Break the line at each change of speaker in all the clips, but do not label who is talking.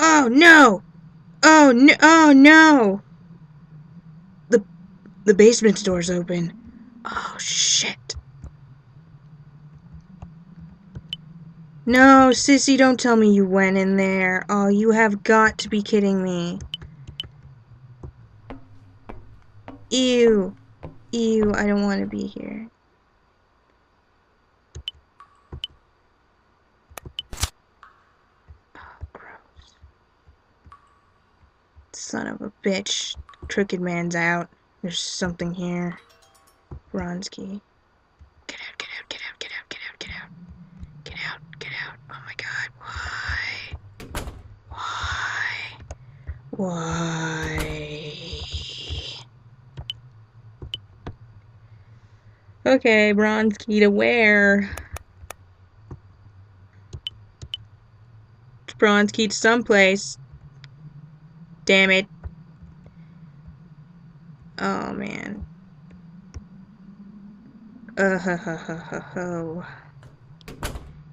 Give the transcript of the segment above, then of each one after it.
Oh no! Oh no! Oh no! The basement door's open. Oh shit! No, sissy, don't tell me you went in there. Oh, you have got to be kidding me. Ew. Ew, I don't want to be here. Oh, gross. Son of a bitch. Crooked man's out. There's something here. Bronski. Get out, get out, get out, get out, get out, get out. Get out, get out. Oh my god, why? Why? Why? Okay, Bronski to where? Bronski to someplace. Damn it. Oh man. Ho.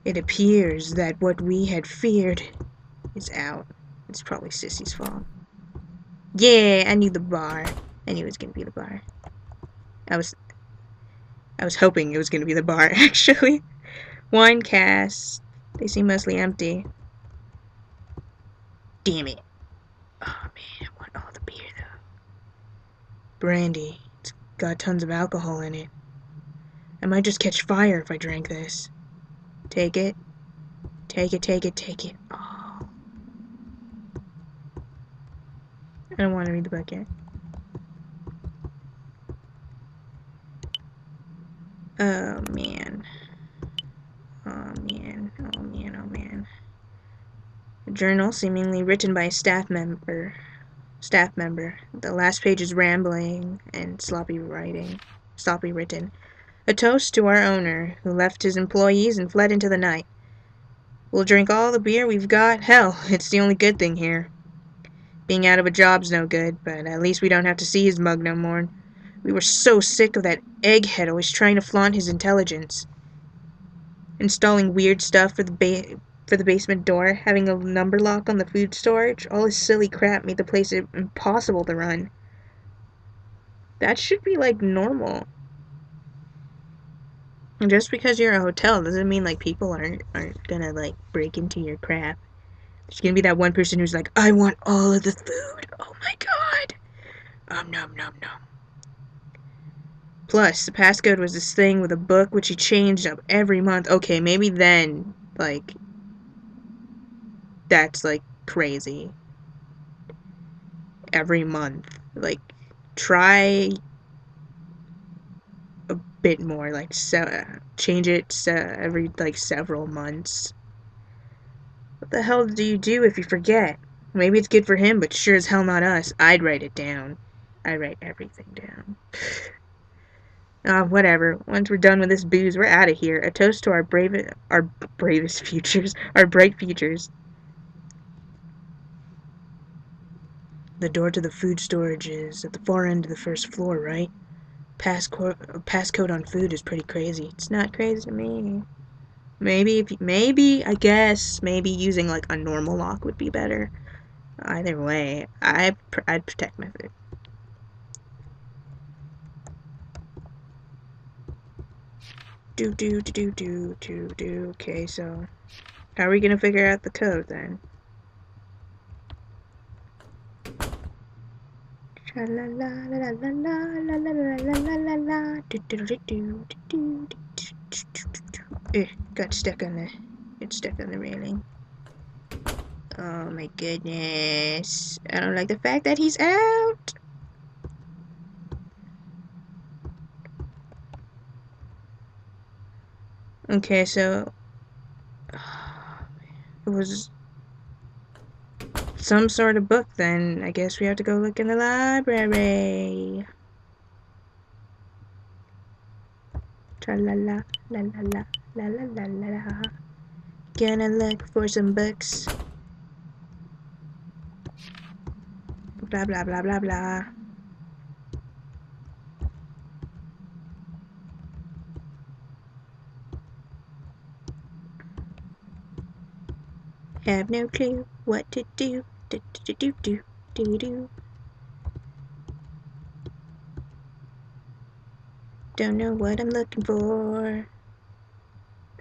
It appears that what we had feared is out. It's probably Sissy's fault. Yeah, I knew the bar. I knew it was gonna be the bar. I was hoping it was gonna be the bar, actually. Wine casks. They seem mostly empty. Damn it. Oh man, I want all the beer though. Brandy. It's got tons of alcohol in it. I might just catch fire if I drank this. Take it. Take it, take it, take it. Oh. I don't want to read the book yet. Oh man. Oh man. Oh man. Oh man. A journal seemingly written by a staff member. The last page is rambling and sloppy written. A toast to our owner, who left his employees and fled into the night. We'll drink all the beer we've got. Hell, it's the only good thing here. Being out of a job's no good, but at least we don't have to see his mug no more. We were so sick of that egghead always trying to flaunt his intelligence. Installing weird stuff for the basement door, having a number lock on the food storage, all this silly crap made the place impossible to run. That should be, like, normal. And just because you're a hotel doesn't mean, like, people aren't gonna, like, break into your crap. There's gonna be that one person who's like, I want all of the food. Oh my god. Nom nom nom. Plus, the passcode was this thing with a book which he changed up every month. Okay, maybe then, like, that's, like, crazy. Every month. Like, try a bit more. Like, change it every, like, several months. What the hell do you do if you forget? Maybe it's good for him, but sure as hell not us. I'd write it down. I write everything down. Whatever. Once we're done with this booze, we're out of here. A toast to our bravest futures, our bright futures. The door to the food storage is at the far end of the first floor, right? Passcode on food is pretty crazy. It's not crazy to me. Maybe, I guess, maybe using like a normal lock would be better. Either way, I'd protect my food. Do. Okay, so how are we gonna figure out the code then? Got stuck on the railing. Oh my goodness. I don't like the fact that he's out. Okay, so it was some sort of book then. I guess we have to go look in the library. Tra-la-la, la-la-la, la-la-la-la-la. Gonna look for some books. Blah, blah, blah, blah, blah. Have no clue what to do. Do do do do do do. Don't know what I'm looking for.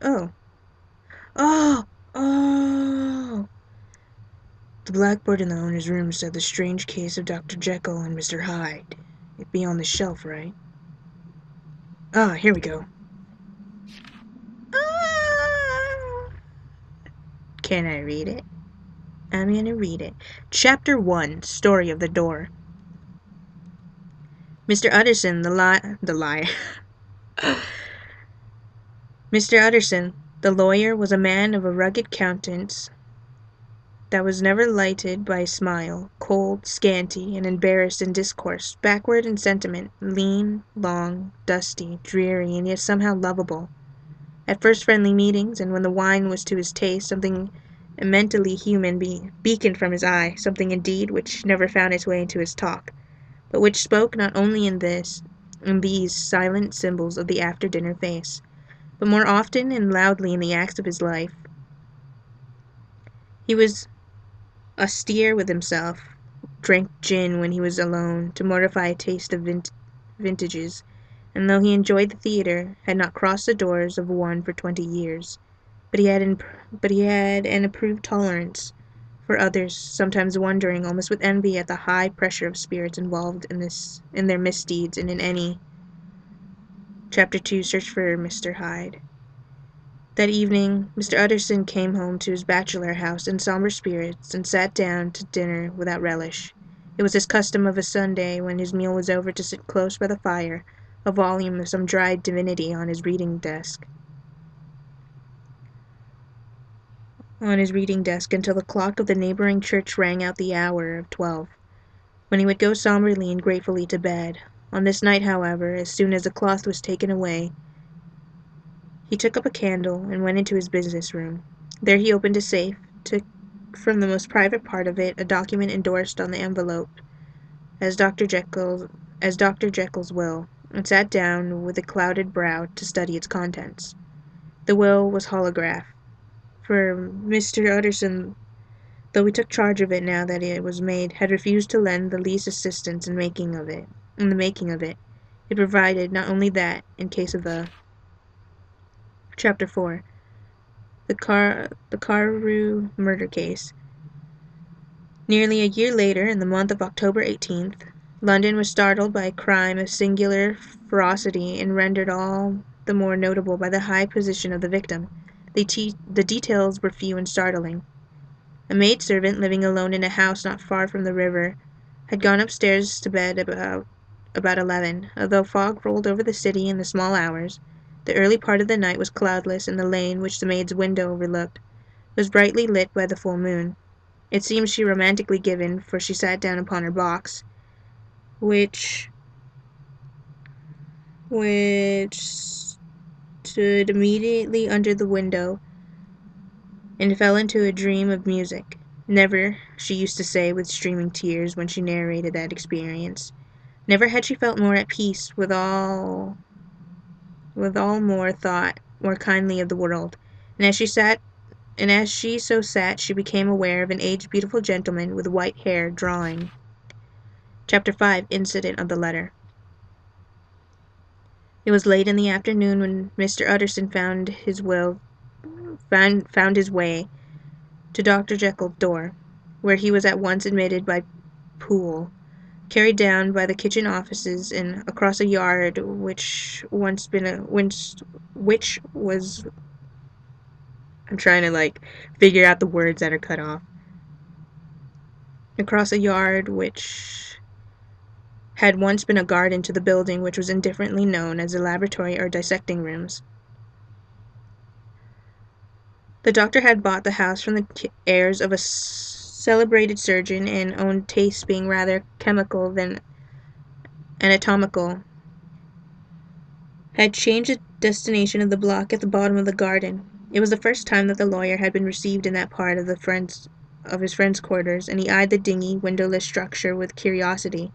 Oh. Oh! Oh! The blackboard in the owner's room said the strange case of Dr. Jekyll and Mr. Hyde. It'd be on the shelf, right? Ah, here we go. Ah! Can I read it? I'm gonna read it. Chapter 1, Story of the Door. Mr. Utterson, the liar. Mr. Utterson, the lawyer, was a man of a rugged countenance that was never lighted by a smile, cold, scanty, and embarrassed in discourse, backward in sentiment, lean, long, dusty, dreary, and yet somehow lovable. At first friendly meetings, and when the wine was to his taste, something mentally human beaconed from his eye, something indeed which never found its way into his talk, but which spoke not only in these silent symbols of the after-dinner face, but more often and loudly in the acts of his life. He was austere with himself, drank gin when he was alone, to mortify a taste of vintages, and though he enjoyed the theatre, had not crossed the doors of one for 20 years. But he had an approved tolerance for others, sometimes wondering, almost with envy, at the high pressure of spirits involved in their misdeeds, and in any. Chapter 2, Search for Mr. Hyde. That evening, Mr. Utterson came home to his bachelor house in sombre spirits, and sat down to dinner without relish. It was his custom of a Sunday, when his meal was over, to sit close by the fire, a volume of some dried divinity on his reading desk, until the clock of the neighboring church rang out the hour of 12, when he would go somberly and gratefully to bed. On this night, however, as soon as the cloth was taken away, he took up a candle and went into his business room. There he opened a safe, took from the most private part of it a document endorsed on the envelope as Dr. Jekyll's will, and sat down with a clouded brow to study its contents. The will was holograph, for Mr. Utterson, though he took charge of it now that it was made, had refused to lend the least assistance in the making of it. It provided not only that, in case of the Chapter 4, the Carew murder case. Nearly a year later, in the month of October 18th, London was startled by a crime of singular ferocity, and rendered all the more notable by the high position of the victim. The details were few and startling. A maidservant, living alone in a house not far from the river, had gone upstairs to bed about 11. Although fog rolled over the city in the small hours, the early part of the night was cloudless, and the lane, which the maid's window overlooked, was brightly lit by the full moon. It seemed she romantically given, for she sat down upon her box, which stood immediately under the window, and fell into a dream of music. Never, she used to say with streaming tears when she narrated that experience, never had she felt more at peace, withal more thought more kindly of the world. And as she so sat, she became aware of an aged, beautiful gentleman with white hair drawing. Chapter 5, Incident of the Letter. It was late in the afternoon when Mr. Utterson found his way to Dr. Jekyll's door, where he was at once admitted by Poole, carried down by the kitchen offices, and across a yard which was I'm trying to figure out the words that are cut off. Across a yard which had once been a garden to the building which was indifferently known as the laboratory or dissecting rooms. The doctor had bought the house from the heirs of a celebrated surgeon, and own tastes being rather chemical than anatomical, had changed the destination of the block at the bottom of the garden. It was the first time that the lawyer had been received in that part of his friend's quarters, and he eyed the dingy, windowless structure with curiosity,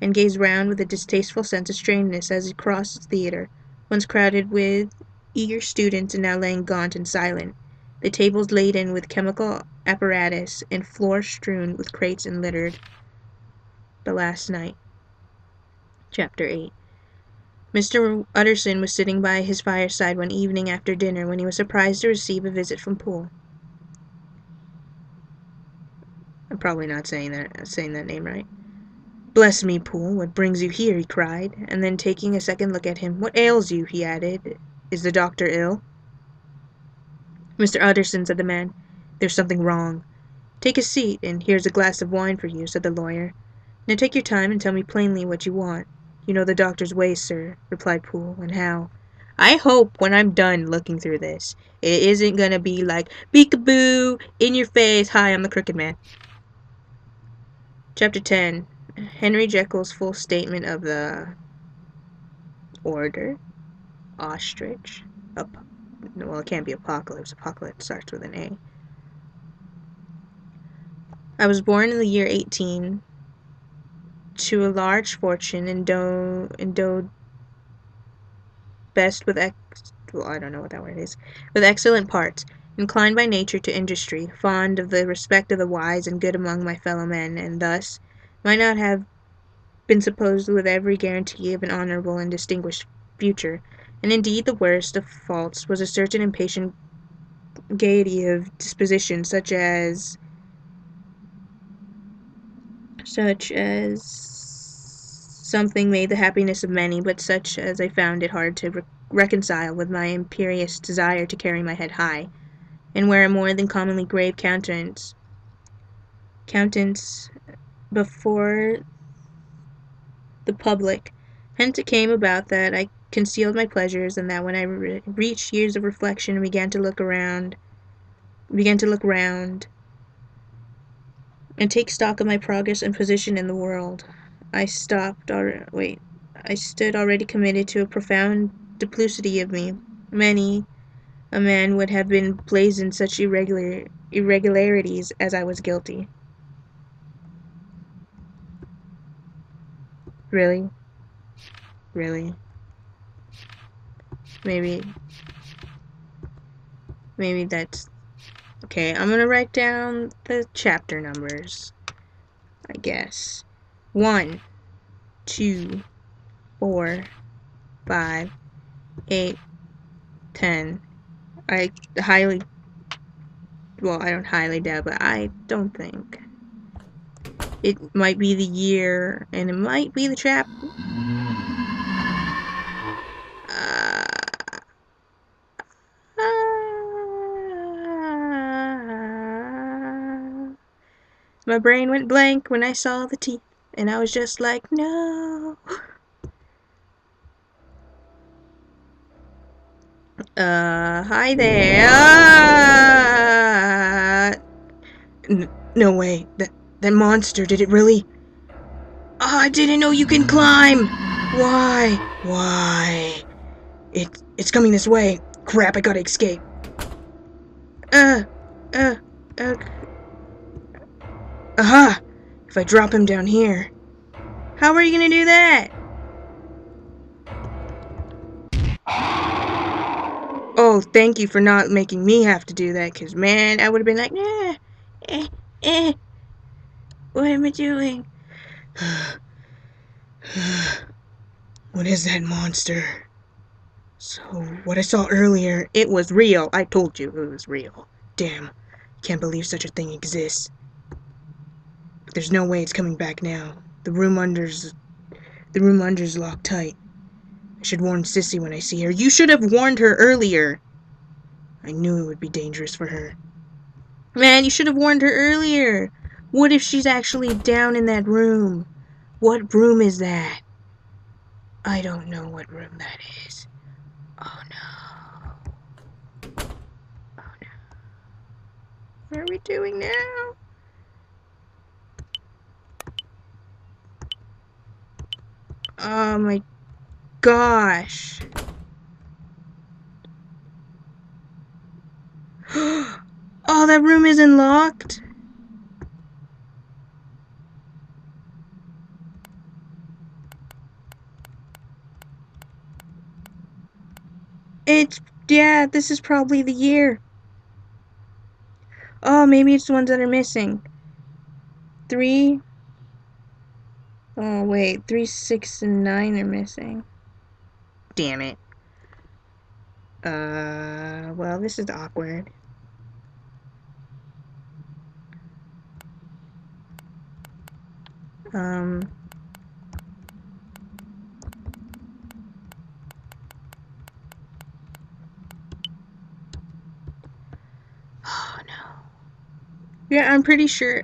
and gazed round with a distasteful sense of strangeness as he crossed the theatre, once crowded with eager students, and now lying gaunt and silent. the tables laden with chemical apparatus, and floors strewn with crates and littered. The last night. Chapter 8. Mr. Utterson was sitting by his fireside one evening after dinner when he was surprised to receive a visit from Poole. I'm probably not saying that name right. "Bless me, Poole, what brings you here?" he cried, and then taking a second look at him, "What ails you?" he added. "Is the doctor ill?" "Mr. Utterson," said the man, "there's something wrong." "Take a seat, and here's a glass of wine for you," said the lawyer. "Now take your time and tell me plainly what you want." "You know the doctor's ways, sir," replied Poole, "and how." I hope when I'm done looking through this, it isn't gonna be like, peekaboo, in your face, hi, I'm the Crooked Man. Chapter 10. Henry Jekyll's full statement of the order. Ostrich. Well, it can't be apocalypse. Apocalypse starts with an A. I was born in the year 18 to a large fortune, endowed best with I don't know what that word is, with excellent parts, inclined by nature to industry, fond of the respect of the wise, and good among my fellow men, and thus might not have been supposed with every guarantee of an honorable and distinguished future. And indeed the worst of faults was a certain impatient gaiety of disposition, such as something made the happiness of many, but such as I found it hard to reconcile with my imperious desire to carry my head high, and wear a more than commonly grave countenance before the public. Hence it came about that I concealed my pleasures, and that when I reached years of reflection and began to look round and take stock of my progress and position in the world, I stood already committed to a profound duplicity of me. Many a man would have been blazoned such irregularities as I was guilty. Really? Really? Maybe that's... Okay, I'm gonna write down the chapter numbers, I guess. 1, 2, 4, 5, 8, 10. I don't highly doubt, but I don't think. It might be the year, and it might be the chapter. My brain went blank when I saw the teeth, and I was just like, no. Hi there. No way. That monster, did it really? Oh, I didn't know you can climb. Why? It's coming this way. Crap, I gotta escape. Aha! If I drop him down here. How are you gonna do that? Oh, thank you for not making me have to do that, because, man, I would have been like, what am I doing? What is that monster? So, what I saw earlier, it was real. I told you it was real. Damn, can't believe such a thing exists. But there's no way it's coming back now. The room under's locked tight. I should warn Sissy when I see her. You should have warned her earlier. I knew it would be dangerous for her. Man, you should have warned her earlier. What if she's actually down in that room? What room is that? I don't know what room that is. Oh no. Oh no. What are we doing now? Oh my gosh. Oh, that room isn't locked? Yeah, this is probably the year. Oh, maybe it's the ones that are missing. 3. Oh, wait. 3, 6, and 9 are missing. Damn it. Well, this is awkward. Um... Oh, no. Yeah, I'm pretty sure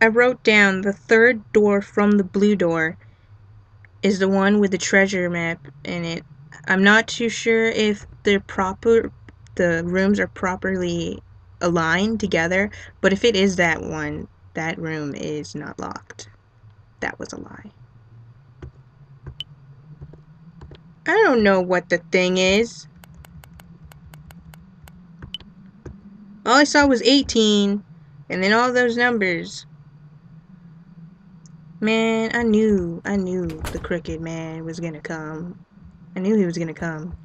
I wrote down the third door from the blue door is the one with the treasure map in it. I'm not too sure if the rooms are properly aligned together, but if it is that one, that room is not locked. That was a lie. I don't know what the thing is. All I saw was 18, and then all those numbers. Man, I knew the crooked man was gonna come. I knew he was gonna come.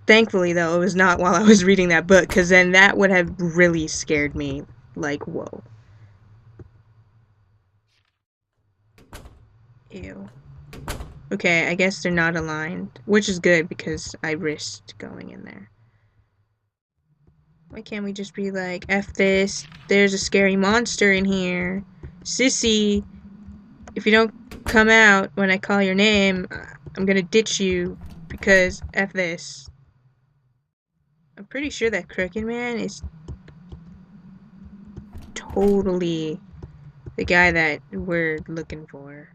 Thankfully, though, it was not while I was reading that book, because then that would have really scared me. Like, whoa. Ew. Okay, I guess they're not aligned, which is good because I risked going in there. Why can't we just be like, F this, there's a scary monster in here. Sissy, if you don't come out when I call your name, I'm gonna ditch you because F this. I'm pretty sure that Crooked Man is totally the guy that we're looking for.